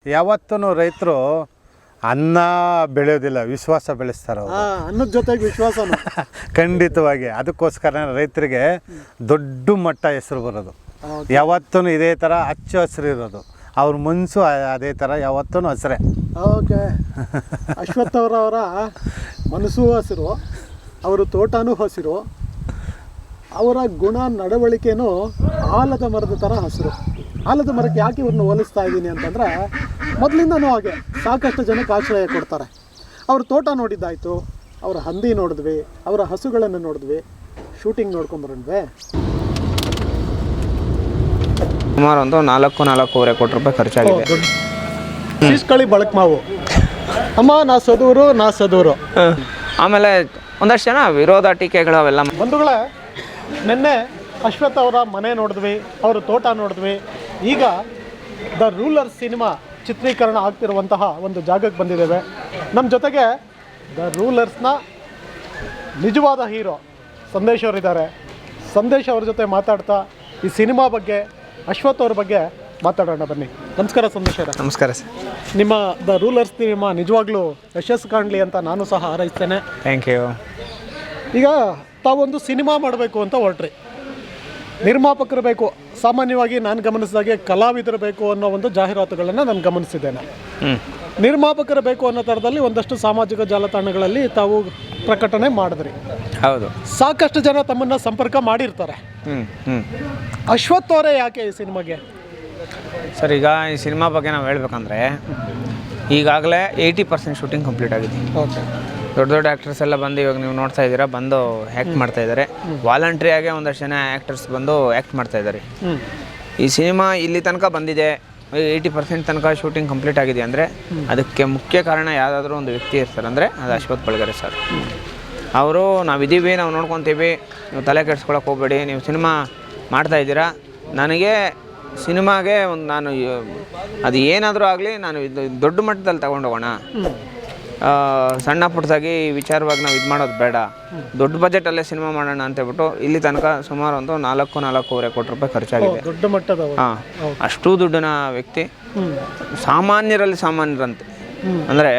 ಯಾವತ್ತೂ ರೈತರು ಅನ್ನ ಬೆಳೆಯೋದಿಲ್ಲ, ವಿಶ್ವಾಸ ಬೆಳೆಸ್ತಾರೆ ಅವರು. ಅನ್ನದ ಜೊತೆಗೆ ವಿಶ್ವಾಸನ ಖಂಡಿತವಾಗಿ. ಅದಕ್ಕೋಸ್ಕರ ರೈತರಿಗೆ ದೊಡ್ಡ ಮಟ್ಟ ಹೆಸರು ಬರೋದು. ಯಾವತ್ತೂ ಇದೇ ಥರ ಹಚ್ಚ ಹಸಿರು ಇರೋದು. ಅವ್ರ ಮನಸ್ಸು ಅದೇ ಥರ ಯಾವತ್ತೂ ಹಸಿರೇ. ಓಕೆ. ಅಶ್ವಥ್ ಅವರ ಮನಸ್ಸು ಹಸಿರು, ಅವರ ತೋಟನೂ ಹಸಿರು, ಅವರ ಗುಣ ನಡವಳಿಕೆನೂ ಆಲದ ಮರದ ಥರ ಹಸಿರು. ಆಲದ ಮರಕ್ಕೆ ಯಾಕೆ ಇವ್ರನ್ನ ಹೋಲಿಸ್ತಾ ಇದ್ದೀನಿ ಅಂತಂದರೆ, ಮೊದಲಿಂದನೂ ಹಾಗೆ ಸಾಕಷ್ಟು ಜನಕ್ಕೆ ಆಶ್ರಯ ಕೊಡ್ತಾರೆ. ಅವ್ರ ತೋಟ ನೋಡಿದ್ದಾಯಿತು, ಅವರ ಹಂದಿ ನೋಡಿದ್ವಿ, ಅವರ ಹಸುಗಳನ್ನು ನೋಡಿದ್ವಿ, ಶೂಟಿಂಗ್ ನೋಡ್ಕೊಂಬರಣ್ವೆ. ಸುಮಾರು ಒಂದು 4-4.5 ಕೋಟಿ ರೂಪಾಯಿ ಖರ್ಚಾಗಿದೆ. ಶೀಸ್ಕಳಿ ಬಳಕ್ ಮಾವು. ಅಮ್ಮ ನಾ ಸದೂರು. ಆಮೇಲೆ ಒಂದಷ್ಟು ಜನ ವಿರೋಧ ಟೀಕೆಗಳು ಅವೆಲ್ಲ. ಬಂಧುಗಳೇ, ನಿನ್ನೆ ಅಶ್ವಥ್ ಅವರ ಮನೆ ನೋಡಿದ್ವಿ, ಅವರ ತೋಟ ನೋಡಿದ್ವಿ. ಈಗ ದ ರೂಲರ್ ಸಿನಿಮಾ ಚಿತ್ರೀಕರಣ ಆಗ್ತಿರುವಂತಹ ಒಂದು ಜಾಗಕ್ಕೆ ಬಂದಿದ್ದೇವೆ. ನಮ್ಮ ಜೊತೆಗೆ ದ ರೂಲರ್ಸ್ನ ನಿಜವಾದ ಹೀರೋ ಸಂದೇಶ್ ಅವರಿದ್ದಾರೆ. ಸಂದೇಶ್ ಅವ್ರ ಜೊತೆ ಮಾತಾಡ್ತಾ ಈ ಸಿನಿಮಾ ಬಗ್ಗೆ, ಅಶ್ವಥ್ ಅವ್ರ ಬಗ್ಗೆ ಮಾತಾಡೋಣ ಬನ್ನಿ. ನಮಸ್ಕಾರ ಸಂದೇಶ್ ಅವರೇ. ನಮಸ್ಕಾರ ಸರ್. ನಿಮ್ಮ ದ ರೂಲರ್ಸ್ ಸಿನಿಮಾ ನಿಜವಾಗ್ಲೂ ಯಶಸ್ಸು ಕಾಣಲಿ ಅಂತ ನಾನು ಸಹ ಹಾರೈಸ್ತೇನೆ. Thank you. ಈಗ ತಾವೊಂದು ಸಿನಿಮಾ ಮಾಡಬೇಕು ಅಂತ ಹೊರಟ್ರಿ, ನಿರ್ಮಾಪಕರು ಬೇಕು. ಸಾಮಾನ್ಯವಾಗಿ ನಾನು ಗಮನಿಸಿದಾಗೆ ಕಲಾವಿದರು ಬೇಕು ಅನ್ನೋ ಒಂದು ಜಾಹೀರಾತುಗಳನ್ನು ನಾನು ಗಮನಿಸಿದ್ದೇನೆ. ನಿರ್ಮಾಪಕರು ಬೇಕು ಅನ್ನೋ ಥರದಲ್ಲಿ ಒಂದಷ್ಟು ಸಾಮಾಜಿಕ ಜಾಲತಾಣಗಳಲ್ಲಿ ತಾವು ಪ್ರಕಟಣೆ ಮಾಡಿದ್ರಿ. ಹೌದು. ಸಾಕಷ್ಟು ಜನ ತಮ್ಮನ್ನು ಸಂಪರ್ಕ ಮಾಡಿರ್ತಾರೆ. ಅಶ್ವಥ್ ಅವರೇ ಯಾಕೆ ಈ ಸಿನಿಮಾಗೆ? ಸರ್, ಈಗ ಈ ಸಿನಿಮಾ ಬಗ್ಗೆ ನಾವು ಹೇಳ್ಬೇಕಂದ್ರೆ ಈಗಾಗಲೇ 80% ಶೂಟಿಂಗ್ ಕಂಪ್ಲೀಟ್ ಆಗಿದೆ. ಓಕೆ. ದೊಡ್ಡ ದೊಡ್ಡ ಆ್ಯಕ್ಟರ್ಸ್ ಎಲ್ಲ ಬಂದು ಇವಾಗ ನೀವು ನೋಡ್ತಾ ಇದ್ದೀರಾ, ಬಂದು ಆ್ಯಕ್ಟ್ ಮಾಡ್ತಾ ಇದ್ದಾರೆ. ವಾಲಂಟ್ರಿಯಾಗೆ ಒಂದಷ್ಟು ಜನ ಆ್ಯಕ್ಟರ್ಸ್ ಬಂದು ಆ್ಯಕ್ಟ್ ಮಾಡ್ತಾ ಇದ್ದಾರೆ. ಈ ಸಿನಿಮಾ ಇಲ್ಲಿ ತನಕ ಬಂದಿದೆ, 80% ತನಕ ಶೂಟಿಂಗ್ ಕಂಪ್ಲೀಟ್ ಆಗಿದೆ ಅಂದರೆ ಅದಕ್ಕೆ ಮುಖ್ಯ ಕಾರಣ ಯಾವುದಾದ್ರೂ ಒಂದು ವ್ಯಕ್ತಿ ಇರ್ತಾರೆ ಅಂದರೆ ಅದು ಅಶ್ವಥ್ ಬಳ್ಗೆರೆ ಸರ್. ಅವರು ನಾವಿದ್ದೀವಿ, ನಾವು ನೋಡ್ಕೊತೀವಿ, ನೀವು ತಲೆ ಕೆಡ್ಸ್ಕೊಳಕ್ಕೆ ಹೋಗಬೇಡಿ, ನೀವು ಸಿನಿಮಾ ಮಾಡ್ತಾಯಿದ್ದೀರಾ, ನನಗೆ ಸಿನಿಮಾಗೆ ಒಂದು ನಾನು ಅದು ಏನಾದರೂ ಆಗಲಿ ನಾನು ಇದು ದೊಡ್ಡ ಮಟ್ಟದಲ್ಲಿ ತಗೊಂಡೋಗೋಣ, ಸಣ್ಣ ಪುಟ್ಟದಾಗಿ ವಿಚಾರವಾಗಿ ನಾವು ಇದು ಮಾಡೋದು ಬೇಡ, ದೊಡ್ಡ ಬಜೆಟಲ್ಲೇ ಸಿನಿಮಾ ಮಾಡೋಣ ಅಂತೇಳ್ಬಿಟ್ಟು ಇಲ್ಲಿ ತನಕ ಸುಮಾರು ಒಂದು 4-4.5 ಕೋಟಿ ರೂಪಾಯಿ ಖರ್ಚಾಗಿದೆ. ದೊಡ್ಡ ಮಟ್ಟದ. ಹಾಂ, ಅಷ್ಟು ದುಡ್ಡನ್ನ ವ್ಯಕ್ತಿ ಸಾಮಾನ್ಯರಲ್ಲಿ ಸಾಮಾನ್ಯರಂತೆ. ಅಂದರೆ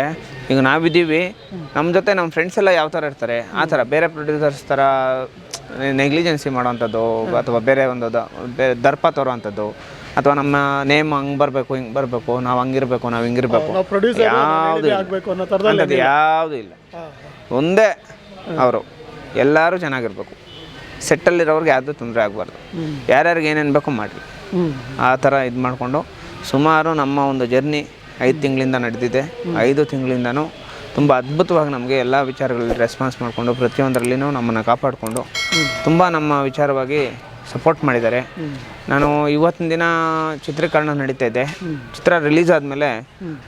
ಈಗ ನಾವಿದ್ದೀವಿ, ನಮ್ಮ ಜೊತೆ ನಮ್ಮ ಫ್ರೆಂಡ್ಸ್ ಎಲ್ಲ ಯಾವ ಥರ ಇರ್ತಾರೆ ಆ ಥರ, ಬೇರೆ ಪ್ರೊಡ್ಯೂಸರ್ಸ್ ಥರ ನೆಗ್ಲಿಜೆನ್ಸಿ ಮಾಡೋವಂಥದ್ದು ಅಥವಾ ಬೇರೆ ಒಂದು ಬೇರೆ ದರ್ಪ ತೋರೋವಂಥದ್ದು ಅಥವಾ ನಮ್ಮ ನೇಮ್ ಹಂಗೆ ಬರಬೇಕು, ಹಿಂಗೆ ಬರಬೇಕು, ನಾವು ಹಂಗಿರ್ಬೇಕು, ನಾವು ಹಿಂಗಿರ್ಬೇಕು, ಯಾವುದೂ ಇಲ್ಲ. ಒಂದೇ ಅವರು ಎಲ್ಲರೂ ಚೆನ್ನಾಗಿರ್ಬೇಕು, ಸೆಟ್ಟಲ್ಲಿರೋರ್ಗೆ ಯಾವುದೂ ತೊಂದರೆ ಆಗಬಾರ್ದು, ಯಾರ್ಯಾರಿಗೆ ಏನೇನು ಬೇಕೋ ಮಾಡಿರಿ, ಆ ಥರ ಇದು ಮಾಡಿಕೊಂಡು ಸುಮಾರು ನಮ್ಮ ಒಂದು ಜರ್ನಿ 5 ತಿಂಗಳಿಂದ ನಡೆದಿದೆ. 5 ತಿಂಗಳಿಂದನೂ ತುಂಬ ಅದ್ಭುತವಾಗಿ ನಮಗೆ ಎಲ್ಲ ವಿಚಾರಗಳಲ್ಲಿ ರೆಸ್ಪಾನ್ಸ್ ಮಾಡಿಕೊಂಡು ಪ್ರತಿಯೊಂದರಲ್ಲಿನೂ ನಮ್ಮನ್ನು ಕಾಪಾಡಿಕೊಂಡು ತುಂಬ ನಮ್ಮ ವಿಚಾರವಾಗಿ ಸಪೋರ್ಟ್ ಮಾಡಿದ್ದಾರೆ. ನಾನು ಇವತ್ತಿನ ದಿನ ಚಿತ್ರೀಕರಣ ನಡೀತಾ ಇದೆ. ಚಿತ್ರ ರಿಲೀಸ್ ಆದಮೇಲೆ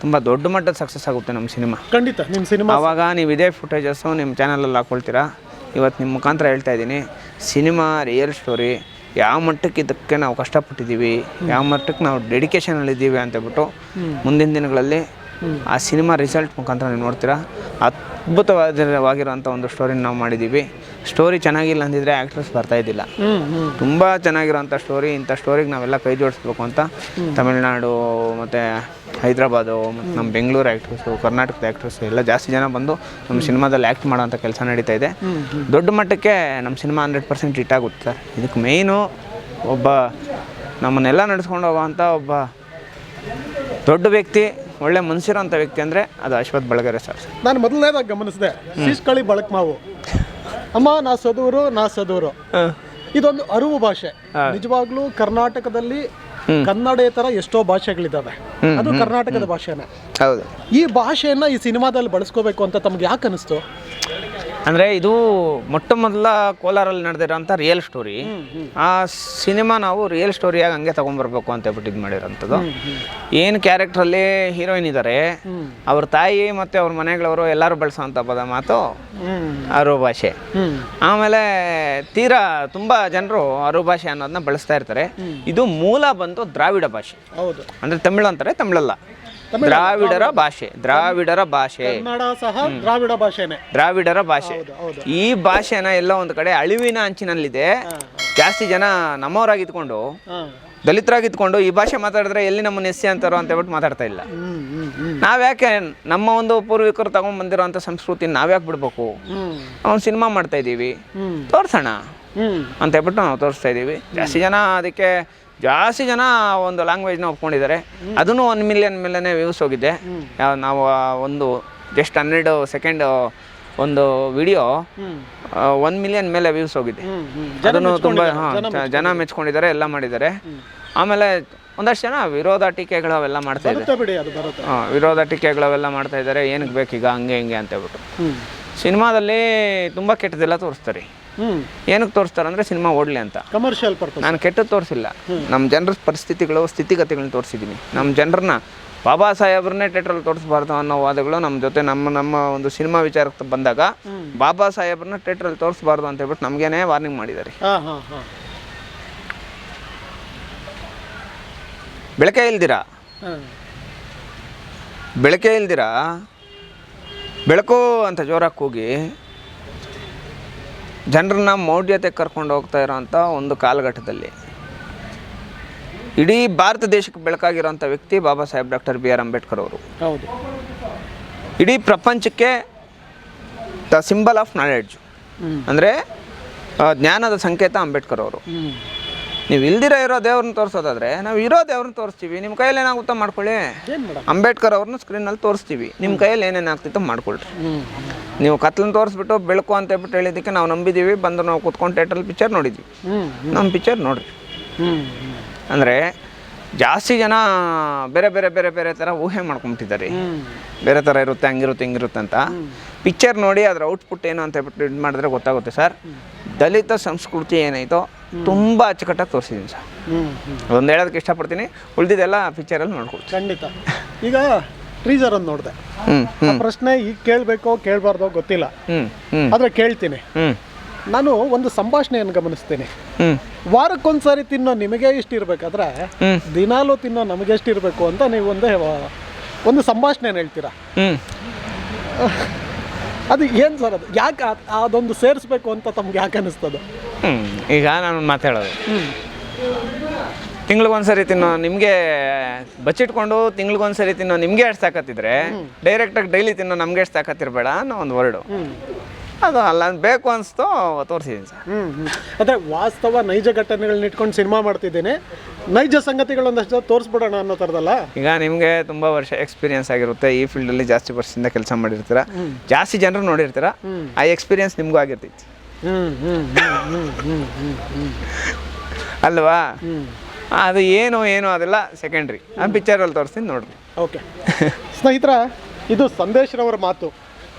ತುಂಬ ದೊಡ್ಡ ಮಟ್ಟದ ಸಕ್ಸಸ್ ಆಗುತ್ತೆ ನಮ್ಮ ಸಿನಿಮಾ. ಖಂಡಿತ ನಿಮ್ಮ ಸಿನಿಮಾ ಆವಾಗ ನೀವು ಇದೇ ಫುಟೇಜಸ್ಸು ನಿಮ್ಮ ಚಾನಲಲ್ಲಿ ಹಾಕ್ಕೊಳ್ತೀರಾ. ಇವತ್ತು ನಿಮ್ಮ ಮುಖಾಂತರ ಹೇಳ್ತಾ ಇದ್ದೀನಿ, ಸಿನಿಮಾ ರಿಯಲ್ ಸ್ಟೋರಿ, ಯಾವ ಮಟ್ಟಕ್ಕೆ ಇದಕ್ಕೆ ನಾವು ಕಷ್ಟಪಟ್ಟಿದ್ದೀವಿ, ಯಾವ ಮಟ್ಟಕ್ಕೆ ನಾವು ಡೆಡಿಕೇಶನಲ್ಲಿದ್ದೀವಿ ಅಂತೇಳ್ಬಿಟ್ಟು ಮುಂದಿನ ದಿನಗಳಲ್ಲಿ ಆ ಸಿನಿಮಾ ರಿಸಲ್ಟ್ ಮುಖಾಂತರ ನೀವು ನೋಡ್ತೀರಾ. ಅದ್ಭುತವಾಗಿರೋಂಥ ಒಂದು ಸ್ಟೋರಿನ ನಾವು ಮಾಡಿದ್ದೀವಿ. ಸ್ಟೋರಿ ಚೆನ್ನಾಗಿಲ್ಲ ಅಂದಿದ್ರೆ ಆ್ಯಕ್ಟ್ರಸ್ ಬರ್ತಾಯಿದ್ದಿಲ್ಲ. ತುಂಬ ಚೆನ್ನಾಗಿರೋಂಥ ಸ್ಟೋರಿ. ಇಂಥ ಸ್ಟೋರಿಗೆ ನಾವೆಲ್ಲ ಕೈ ಜೋಡಿಸ್ಬೇಕು ಅಂತ ತಮಿಳ್ನಾಡು ಮತ್ತು ಹೈದ್ರಾಬಾದು ಮತ್ತು ನಮ್ಮ ಬೆಂಗಳೂರು ಆ್ಯಕ್ಟ್ರಸ್ಸು, ಕರ್ನಾಟಕದ ಆ್ಯಕ್ಟ್ರಸ್ಸು ಎಲ್ಲ ಜಾಸ್ತಿ ಜನ ಬಂದು ನಮ್ಮ ಸಿನಿಮಾದಲ್ಲಿ ಆ್ಯಕ್ಟ್ ಮಾಡೋಂಥ ಕೆಲಸ ನಡೀತಾ ಇದೆ. ದೊಡ್ಡ ಮಟ್ಟಕ್ಕೆ ನಮ್ಮ ಸಿನಿಮಾ 100% ಹಿಟ್ ಆಗುತ್ತೆ. ಇದಕ್ಕೆ ಮೇಯ್ನು ಒಬ್ಬ ನಮ್ಮನ್ನೆಲ್ಲ ನಡೆಸ್ಕೊಂಡು ಹೋಗೋವಂಥ ಒಬ್ಬ ದೊಡ್ಡ ವ್ಯಕ್ತಿ, ಒಳ್ಳೆ ಮನಸ್ಸಿರೋಂಥ ವ್ಯಕ್ತಿ ಅಂದರೆ ಅದು ಅಶ್ವಥ್ ಬಳ್ಗೆರೆ ಸರ್. ನಾನು ಮೊದಲನೇದಾಗಿ ಗಮನಿಸಿದೆ ಶೀಸ್ಕಳಿ ಬಳಕ್ ಮಾವು. ಅಮ್ಮ ನಾ ಸದೂರು. ಇದೊಂದು ಅರಿವು ಭಾಷೆ. ನಿಜವಾಗ್ಲೂ ಕರ್ನಾಟಕದಲ್ಲಿ ಕನ್ನಡೇತರ ಎಷ್ಟೋ ಭಾಷೆಗಳಿದ್ದಾವೆ, ಅದು ಕರ್ನಾಟಕದ ಭಾಷೆನೇ. ಹೌದು. ಈ ಭಾಷೆಯನ್ನು ಈ ಸಿನಿಮಾದಲ್ಲಿ ಬಳಸ್ಕೋಬೇಕು ಅಂತ ತಮ್ಗೆ ಯಾಕೆ ಅನಿಸ್ತು? ಅಂದರೆ ಇದು ಮೊಟ್ಟ ಮೊದಲ ಕೋಲಾರಲ್ಲಿ ನಡೆದಿರೋಂಥ ರಿಯಲ್ ಸ್ಟೋರಿ. ಆ ಸಿನಿಮಾ ನಾವು ರಿಯಲ್ ಸ್ಟೋರಿಯಾಗಿ ಹಂಗೆ ತೊಗೊಂಬರ್ಬೇಕು ಅಂತ ಹೇಳ್ಬಿಟ್ಟು ಇದು ಮಾಡಿರೋಂಥದ್ದು. ಏನು ಕ್ಯಾರೆಕ್ಟ್ರಲ್ಲಿ ಹೀರೋಯಿನ್ ಇದ್ದಾರೆ, ಅವ್ರ ತಾಯಿ ಮತ್ತು ಅವ್ರ ಮನೆಗಳವರು ಎಲ್ಲರೂ ಬಳಸೋವಂಥ ಪದ ಮಾತು ಅರು ಭಾಷೆ. ಆಮೇಲೆ ತೀರಾ ತುಂಬ ಜನರು ಅರು ಭಾಷೆ ಅನ್ನೋದನ್ನ ಬಳಸ್ತಾ ಇರ್ತಾರೆ. ಇದು ಮೂಲ ಬಂದು ದ್ರಾವಿಡ ಭಾಷೆ. ಹೌದು. ಅಂದರೆ ತಮಿಳು ಅಂತಾರೆ, ತಮಿಳಲ್ಲ, ದ್ರಾವಿಡರ ಭಾಷೆ. ಕನ್ನಡ ಸಹ ದ್ರಾವಿಡ ಭಾಷೆನೇ. ದ್ರಾವಿಡರ ಭಾಷೆ. ಈ ಭಾಷೆನ ಎಲ್ಲ ಒಂದು ಕಡೆ ಅಳಿವಿನ ಅಂಚಿನಲ್ಲಿದೆ. ಜಾಸ್ತಿ ಜನ ನಮ್ಮವರಾಗಿದ್ಕೊಂಡು ದಲಿತರಾಗಿದ್ಕೊಂಡು ಈ ಭಾಷೆ ಮಾತಾಡಿದ್ರೆ ಎಲ್ಲಿ ನಮ್ಮನ್ನು ಎಸ್ ಸಿ ಅಂತಾರೋ ಅಂತ ಹೇಳ್ಬಿಟ್ಟು ಮಾತಾಡ್ತಾ ಇಲ್ಲ. ನಾವ್ಯಾಕೆ ನಮ್ಮ ಒಂದು ಪೂರ್ವಿಕರು ತಗೊಂಡ್ಬಂದಿರೋಂಥ ಸಂಸ್ಕೃತಿ ನಾವ್ಯಾಕೆ ಬಿಡ್ಬೇಕು? ನಾವು ಸಿನಿಮಾ ಮಾಡ್ತಾ ಇದ್ದೀವಿ, ತೋರ್ಸೋಣ ಅಂತ ಹೇಳ್ಬಿಟ್ಟು ನಾವು ತೋರಿಸ್ತಾ ಇದ್ದೀವಿ. ಜಾಸ್ತಿ ಜನ ಒಂದು ಲ್ಯಾಂಗ್ವೇಜ್ನ ಒಪ್ಕೊಂಡಿದ್ದಾರೆ. ಅದನ್ನು 1 ಮಿಲಿಯನ್ ಮೇಲೇ ವ್ಯೂಸ್ ಹೋಗಿದೆ. ನಾವು ಒಂದು ಜಸ್ಟ್ 12 ಸೆಕೆಂಡ್ ಒಂದು ವಿಡಿಯೋ 1 ಮಿಲಿಯನ್ ಮೇಲೆ ವ್ಯೂಸ್ ಹೋಗಿದೆ. ಅದನ್ನು ತುಂಬ ಜನ ಮೆಚ್ಕೊಂಡಿದ್ದಾರೆ, ಎಲ್ಲ ಮಾಡಿದ್ದಾರೆ. ಆಮೇಲೆ ಒಂದಷ್ಟು ಜನ ವಿರೋಧ ಟೀಕೆಗಳು ಅವೆಲ್ಲ ಮಾಡ್ತಾ ಇದ್ದಾರೆ. ವಿರೋಧ ಟೀಕೆಗಳು ಅವೆಲ್ಲ ಮಾಡ್ತಾ ಇದ್ದಾರೆ. ಏನಕ್ಕೆ ಬೇಕೀಗ ಹಂಗೆ ಹಿಂಗೆ ಅಂತ ಹೇಳ್ಬಿಟ್ಟು. ಸಿನಿಮಾದಲ್ಲಿ ತುಂಬ ಕೆಟ್ಟದೆಲ್ಲ ತೋರಿಸ್ತಾರೆ. ಏನಕ್ಕೆ ತೋರಿಸ್ತಾರೆ ಅಂದರೆ ಸಿನಿಮಾ ಓಡಲಿ ಅಂತ. Commercial purpose. ನಾನು ಕೆಟ್ಟದ್ದು ತೋರಿಸಿಲ್ಲ. ನಮ್ಮ ಜನರ ಪರಿಸ್ಥಿತಿಗಳು, ಸ್ಥಿತಿಗತಿಗಳನ್ನ ತೋರಿಸಿದ್ದೀನಿ. ನಮ್ಮ ಜನರನ್ನ ಬಾಬಾ ಸಾಹೇಬ್ರನ್ನೇ ಥಿಯೇಟ್ರಲ್ಲಿ ತೋರಿಸ್ಬಾರ್ದು ಅನ್ನೋ ವಾದಗಳು ನಮ್ಮ ಜೊತೆ ನಮ್ಮ ಒಂದು ಸಿನಿಮಾ ವಿಚಾರಕ್ಕೆ ಬಂದಾಗ ಬಾಬಾ ಸಾಹೇಬ್ರನ್ನ ಥಿಯೇಟ್ರಲ್ಲಿ ತೋರಿಸ್ಬಾರ್ದು ಅಂತ ಹೇಳ್ಬಿಟ್ಟು ನಮಗೇನೆ ವಾರ್ನಿಂಗ್ ಮಾಡಿದ್ದಾರೆ. ಬೆಳಕೆ ಇಲ್ದಿರಾ ಬೆಳಕು ಅಂತ ಜೋರಾಗಿ ಕೂಗಿ ಜನರನ್ನ ಮೌಢ್ಯತೆ ಕರ್ಕೊಂಡು ಹೋಗ್ತಾ ಇರೋಂಥ ಒಂದು ಕಾಲಘಟ್ಟದಲ್ಲಿ ಇಡೀ ಭಾರತ ದೇಶಕ್ಕೆ ಬೆಳಕಾಗಿರೋಂಥ ವ್ಯಕ್ತಿ ಬಾಬಾ ಸಾಹೇಬ್ ಡಾಕ್ಟರ್ BR ಅಂಬೇಡ್ಕರ್ ಅವರು. ಹೌದು. ಇಡೀ ಪ್ರಪಂಚಕ್ಕೆ ದ ಸಿಂಬಲ್ ಆಫ್ ನಾಲೆಡ್ಜ್ ಅಂದರೆ ಜ್ಞಾನದ ಸಂಕೇತ ಅಂಬೇಡ್ಕರ್ ಅವರು. ನೀವು ಇಲ್ದಿರ ಇರೋ ದೇವ್ರನ್ನ ತೋರಿಸೋದಾದ್ರೆ ನಾವು ಇರೋ ದೇವ್ರನ್ನ ತೋರಿಸ್ತೀವಿ. ನಿಮ್ಮ ಕೈಯಲ್ಲಿ ಏನಾಗುತ್ತೋ ಮಾಡ್ಕೊಳ್ಳಿ. ಅಂಬೇಡ್ಕರ್ ಅವ್ರನ್ನ ಸ್ಕ್ರೀನಲ್ಲಿ ತೋರಿಸ್ತೀವಿ. ನಿಮ್ಮ ಕೈಯಲ್ಲಿ ಏನೇನಾಗ್ತಿತ್ತೋ ಮಾಡ್ಕೊಳ್ರಿ. ನೀವು ಕತ್ಲನ್ನ ತೋರಿಸ್ಬಿಟ್ಟು ಬೆಳಕು ಅಂತ ಹೇಳ್ಬಿಟ್ಟು ಹೇಳಿದ್ದಕ್ಕೆ ನಾವು ನಂಬಿದ್ದೀವಿ. ಬಂದು ನಾವು ಕೂತ್ಕೊಂಡು ಥಿಯೇಟ್ರಲ್ಲಿ ಪಿಕ್ಚರ್ ನೋಡಿದ್ವಿ. ನಮ್ಮ ಪಿಕ್ಚರ್ ನೋಡ್ರಿ. ಅಂದರೆ ಜಾಸ್ತಿ ಜನ ಬೇರೆ ಬೇರೆ ಬೇರೆ ಬೇರೆ ಥರ ಊಹೆ ಮಾಡ್ಕೊಂಬಿಟ್ಟಿದ್ದಾರೆ. ಬೇರೆ ಥರ ಇರುತ್ತೆ, ಹಂಗಿರುತ್ತೆ, ಹಿಂಗಿರುತ್ತೆ ಅಂತ. ಪಿಕ್ಚರ್ ನೋಡಿ ಅದರ ಔಟ್ಪುಟ್ ಏನು ಅಂತ ಹೇಳ್ಬಿಟ್ಟು ಇದು ಮಾಡಿದ್ರೆ ಗೊತ್ತಾಗುತ್ತೆ ಸರ್. ದಲಿತ ಸಂಸ್ಕೃತಿ ಏನಾಯಿತೋ ತುಂಬ ಅಚ್ಚುಕಟ್ಟಾಗಿ ತೋರಿಸಿದ್ದೀನಿ ಸರ್. ಒಂದು ಹೇಳೋದಕ್ಕೆ ಇಷ್ಟಪಡ್ತೀನಿ. ಉಳಿದಿದ್ದೆಲ್ಲ ಪಿಕ್ಚರಲ್ಲಿ ನೋಡ್ಕೊಳ್ತೀನಿ. ಖಂಡಿತ. ಈಗ ಟ್ರೀಸರ್ ಒಂದು ನೋಡಿದೆ. ಪ್ರಶ್ನೆ ಈಗ ಕೇಳಬೇಕೋ ಕೇಳಬಾರ್ದೋ ಗೊತ್ತಿಲ್ಲ, ಆದರೆ ಕೇಳ್ತೀನಿ. ನಾನು ಒಂದು ಸಂಭಾಷಣೆಯನ್ನು ಗಮನಿಸ್ತೀನಿ. ವಾರಕ್ಕೊಂದ್ಸಾರಿ ತಿನ್ನೋ ನಿಮಗೆ ಇಷ್ಟ ಇರಬೇಕಾದ್ರೆ ದಿನಾಲೂ ತಿನ್ನೋ ನಮಗೆ ಎಷ್ಟು ಇರಬೇಕು ಅಂತ ನೀವು ಒಂದು ಸಂಭಾಷಣೆಯನ್ನು ಹೇಳ್ತೀರಾ. ಅದು ಏನು ಸರ್? ಅದು ಯಾಕೆ ಅದೊಂದು ಸೇರಿಸ್ಬೇಕು ಅಂತ ತಮ್ಗೆ ಯಾಕೆ ಅನ್ನಿಸ್ತದೆ? ಈಗ ನಾನು ಮಾತಾಡೋದು ತಿಂಗ್ಳಿಗೊಂದ್ಸರಿ ತಿನ್ನೋ ನಿಮಗೆ ಬಚ್ಚಿಟ್ಕೊಂಡು ತಿಂಗ್ಳಿಗೊಂದ್ಸರಿ ತಿನ್ನೋ ನಿಮಗೆ ಎಷ್ಟು ತಾಕತ್ತಿದ್ರೆ ಡೈರೆಕ್ಟಾಗಿ ಡೈಲಿ ತಿನ್ನೋ ನಮ್ಗೆ ಎಷ್ಟು ತಾಕತ್ತಿರಬೇಡ ಅನ್ನೋ ಒಂದು ವರ್ಡು. ಅದು ಅಲ್ಲ ಬೇಕು ಅನಿಸ್ತೋ ತೋರಿಸಿದ್ದೀನಿ ಸರ್. ಅದೇ ವಾಸ್ತವ ನೈಜ ಘಟನೆಗಳನ್ನ ಇಟ್ಕೊಂಡು ಸಿನಿಮಾ ಮಾಡ್ತಿದ್ದೀನಿ. ನೈಜ ಸಂಗತಿಗಳೊಂದಷ್ಟು ತೋರಿಸ್ಬಿಡೋಣ ಅನ್ನೋ ಥರದಲ್ಲ. ಈಗ ನಿಮಗೆ ತುಂಬ ವರ್ಷ ಎಕ್ಸ್ಪೀರಿಯನ್ಸ್ ಆಗಿರುತ್ತೆ. ಈ ಫೀಲ್ಡಲ್ಲಿ ಜಾಸ್ತಿ ವರ್ಷದಿಂದ ಕೆಲಸ ಮಾಡಿರ್ತೀರ, ಜಾಸ್ತಿ ಜನರು ನೋಡಿರ್ತೀರ. ಆ ಎಕ್ಸ್ಪೀರಿಯನ್ಸ್ ನಿಮಗೂ ಆಗಿರ್ತೈತಿ ಅಲ್ವಾ? ಅದು ಏನು ಅದೆಲ್ಲ ಸೆಕೆಂಡ್ರಿ. ಆ ಪಿಕ್ಚರಲ್ಲಿ ತೋರಿಸ್ತೀನಿ ನೋಡ್ರಿ. ಓಕೆ ಸ್ನೇಹಿತರ, ಇದು ಸಂದೇಶ್ರವರ ಮಾತು.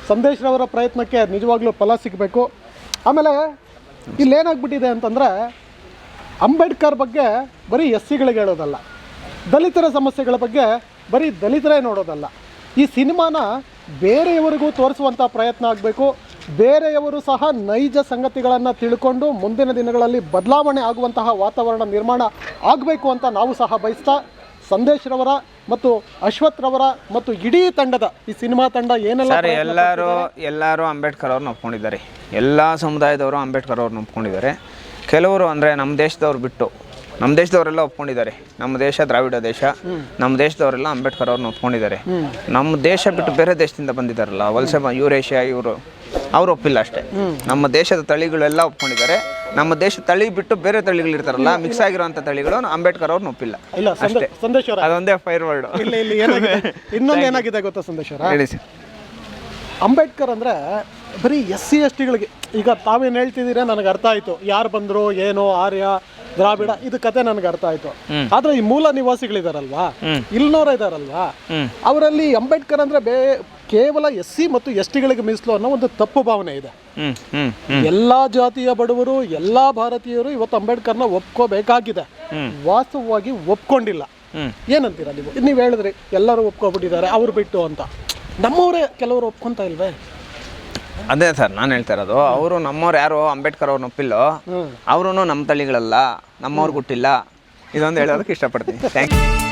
ಸಂದೇಶ್ರವರ ಪ್ರಯತ್ನಕ್ಕೆ ನಿಜವಾಗ್ಲೂ ಫಲ ಸಿಗಬೇಕು. ಆಮೇಲೆ ಇಲ್ಲೇನಾಗ್ಬಿಟ್ಟಿದೆ ಅಂತಂದರೆ ಅಂಬೇಡ್ಕರ್ ಬಗ್ಗೆ ಬರೀ SCಗಳಿಗೆ ಹೇಳೋದಲ್ಲ, ದಲಿತರ ಸಮಸ್ಯೆಗಳ ಬಗ್ಗೆ ಬರೀ ದಲಿತರೇ ನೋಡೋದಲ್ಲ. ಈ ಸಿನಿಮಾನ ಬೇರೆಯವರಿಗೂ ತೋರಿಸುವಂಥ ಪ್ರಯತ್ನ ಆಗಬೇಕು. ಬೇರೆಯವರು ಸಹ ನೈಜ ಸಂಗತಿಗಳನ್ನು ತಿಳ್ಕೊಂಡು ಮುಂದಿನ ದಿನಗಳಲ್ಲಿ ಬದಲಾವಣೆ ಆಗುವಂತಹ ವಾತಾವರಣ ನಿರ್ಮಾಣ ಆಗಬೇಕು ಅಂತ ನಾವು ಸಹ ಬಯಸ್ತಾ, ಸಂದೇಶ್ರವರ ಮತ್ತು ಅಶ್ವಥ್ರವರ ಮತ್ತು ಇಡೀ ತಂಡದ ಈ ಸಿನಿಮಾ ತಂಡ ಏನೆಲ್ಲ ಎಲ್ಲರೂ ಅಂಬೇಡ್ಕರ್ ಅವ್ರನ್ನ ಒಪ್ಕೊಂಡಿದ್ದಾರೆ. ಎಲ್ಲ ಸಮುದಾಯದವರು ಅಂಬೇಡ್ಕರ್ ಅವ್ರನ್ನ ಒಪ್ಕೊಂಡಿದ್ದಾರೆ. ಕೆಲವರು ಅಂದರೆ ನಮ್ಮ ದೇಶದವ್ರು ಬಿಟ್ಟು ನಮ್ಮ ದೇಶದವರೆಲ್ಲ ಒಪ್ಕೊಂಡಿದ್ದಾರೆ. ನಮ್ಮ ದೇಶ ದ್ರಾವಿಡ ದೇಶ. ನಮ್ಮ ದೇಶದವರೆಲ್ಲ ಅಂಬೇಡ್ಕರ್ ಅವ್ರನ್ನ ಒಪ್ಕೊಂಡಿದ್ದಾರೆ. ನಮ್ಮ ದೇಶ ಬಿಟ್ಟು ಬೇರೆ ದೇಶದಿಂದ ಬಂದಿದ್ದಾರಲ್ಲ ವಲಸೆ ಯುರೇಷಿಯಾ ಅವರು ಒಪ್ಪಿಲ್ಲ ಅಷ್ಟೇ. ನಮ್ಮ ದೇಶದ ತಳಿಗಳೆಲ್ಲ ಒಪ್ಕೊಂಡಿದ್ದಾರೆ. ನಮ್ಮ ದೇಶ ತಳಿ ಬಿಟ್ಟು ಬೇರೆ ತಳಿಗಳು ಇರ್ತಾರಲ್ಲ, ಮಿಕ್ಸ್ ಆಗಿರೋಂಥ ತಳಿಗಳು ಅಂಬೇಡ್ಕರ್ ಅವ್ರನ್ನ ಒಪ್ಪಿಲ್ಲ ಅಷ್ಟೇ. ಅದೊಂದೇ ಫೈರ್ ವರ್ಡ್. ಇನ್ನೊಂದು ಏನಾಗಿದೆ ಗೊತ್ತಾ ಸಂದೇಶ್ವರ? ಹೇಳಿ ಸರ್. ಅಂಬೇಡ್ಕರ್ ಅಂದರೆ ಬರೀ SC STಗಳಿಗೆ ಈಗ ತಾವೇನು ಹೇಳ್ತಿದ್ದೀರಾ ನನಗೆ ಅರ್ಥ ಆಯಿತು. ಯಾರು ಬಂದರು ಏನೋ ಆರ್ಯ ದ್ರಾವಿಡ ಇದು ಕತೆ ನನಗೆ ಅರ್ಥ ಆಯಿತು. ಆದರೆ ಈ ಮೂಲ ನಿವಾಸಿಗಳಿದಾರಲ್ವಾ, ಇಲ್ನೋರ ಇದಾರಲ್ವಾ, ಅವರಲ್ಲಿ ಅಂಬೇಡ್ಕರ್ ಅಂದರೆ ಕೇವಲ SC ಮತ್ತು STಗಳಿಗೆ ಮೀಸಲು ಅನ್ನೋ ಒಂದು ತಪ್ಪು ಭಾವನೆ ಇದೆ. ಎಲ್ಲ ಜಾತಿಯ ಬಡವರು, ಎಲ್ಲ ಭಾರತೀಯರು ಇವತ್ತು ಅಂಬೇಡ್ಕರ್ನ ಒಪ್ಕೋಬೇಕಾಗಿದೆ. ವಾಸ್ತವವಾಗಿ ಒಪ್ಕೊಂಡಿಲ್ಲ. ಏನಂತೀರಾ ನೀವು ಹೇಳಿದ್ರಿ ಎಲ್ಲರೂ ಒಪ್ಕೊಬಿಟ್ಟಿದ್ದಾರೆ ಅವ್ರು ಬಿಟ್ಟು ಅಂತ. ನಮ್ಮವರೇ ಕೆಲವರು ಒಪ್ಕೊಂತ ಇಲ್ವೇ? ಅದೇ ಸರ್ ನಾನು ಹೇಳ್ತಾ ಇರೋದು. ಅವರು ನಮ್ಮವ್ರು ಯಾರು ಅಂಬೇಡ್ಕರ್ ಅವ್ರನ್ನ ಒಪ್ಪಿಲ್ಲೋ ಅವರು ನಮ್ಮ ತಳಿಗಳಲ್ಲ, ನಮ್ಮವ್ರಿಗೆ ಹುಟ್ಟಿಲ್ಲ. ಇದೊಂದು ಹೇಳೋದಕ್ಕೆ ಇಷ್ಟಪಡ್ತೀನಿ. Thank you.